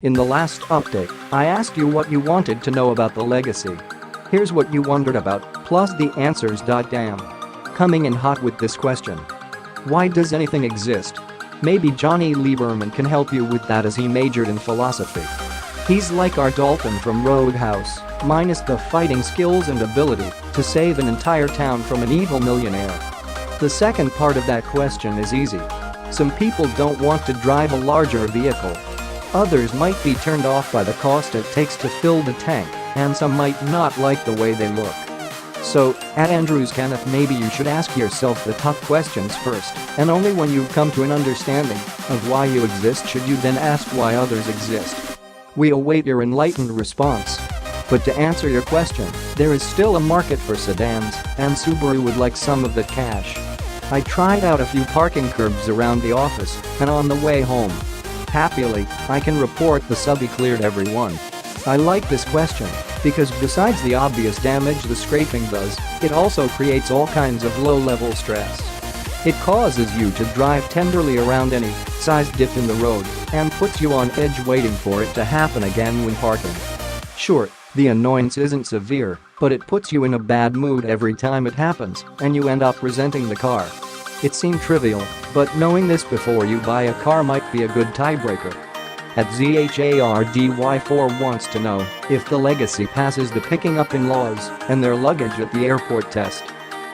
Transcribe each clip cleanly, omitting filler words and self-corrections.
In the last update, I asked you what you wanted to know about the Legacy. Here's what you wondered about, plus the answers. Damn. Coming in hot with this question. Why does anything exist? Maybe Johnny Lieberman can help you with that as he majored in philosophy. He's like our Dalton from Roadhouse, minus the fighting skills and ability to save an entire town from an evil millionaire. The second part of that question is easy. Some people don't want to drive a larger vehicle. Others might be turned off by the cost it takes to fill the tank, and some might not like the way they look. So, at Andrews Kenneth, maybe you should ask yourself the tough questions first, and only when you've come to an understanding of why you exist should you then ask why others exist. We await your enlightened response. But to answer your question, there is still a market for sedans, and Subaru would like some of that cash. I tried out a few parking curbs around the office, and on the way home. Happily, I can report the subby cleared every one. I like this question because besides the obvious damage the scraping does, it also creates all kinds of low-level stress. It causes you to drive tenderly around any sized dip in the road and puts you on edge waiting for it to happen again when parking. Sure, the annoyance isn't severe, but it puts you in a bad mood every time it happens, and you end up resenting the car. It seemed trivial, but knowing this before you buy a car might be a good tiebreaker. At ZHARDY4 wants to know if the Legacy passes the picking up in-laws and their luggage at the airport test.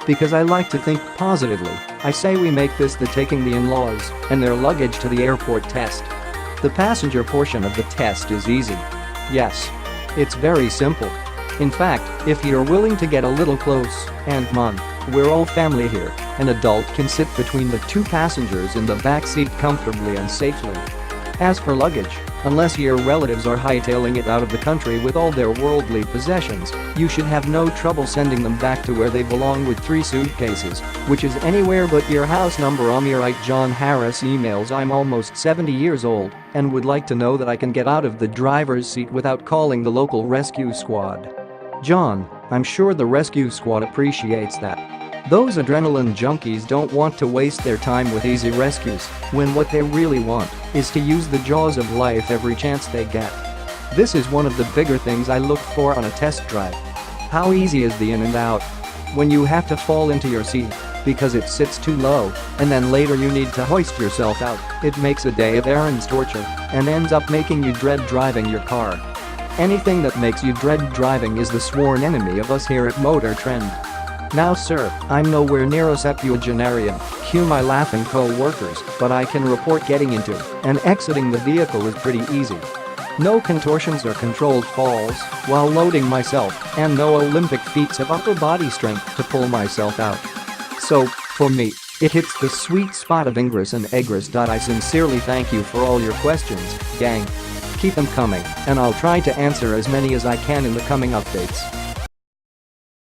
Because I like to think positively, I say we make this the taking the in-laws and their luggage to the airport test. The passenger portion of the test is easy. Yes. It's very simple. In fact, if you're willing to get a little close, and come on, we're all family here, an adult can sit between the two passengers in the back seat comfortably and safely. As for luggage, unless your relatives are hightailing it out of the country with all their worldly possessions, you should have no trouble sending them back to where they belong with 3 suitcases, which is anywhere but your house number. Right. John Harris emails, I'm almost 70 years old and would like to know that I can get out of the driver's seat without calling the local rescue squad. John, I'm sure the rescue squad appreciates that. Those adrenaline junkies don't want to waste their time with easy rescues when what they really want is to use the jaws of life every chance they get. This is one of the bigger things I look for on a test drive. How easy is the in and out? When you have to fall into your seat because it sits too low, and then later you need to hoist yourself out, it makes a day of errands torture and ends up making you dread driving your car. Anything that makes you dread driving is the sworn enemy of us here at Motor Trend. Now sir, I'm nowhere near a septuagenarian, cue my laughing co-workers, but I can report getting into and exiting the vehicle is pretty easy. No contortions or controlled falls while loading myself, and no Olympic feats of upper body strength to pull myself out. So, for me, it hits the sweet spot of ingress and egress. I sincerely thank you for all your questions, gang. Keep them coming, and I'll try to answer as many as I can in the coming updates.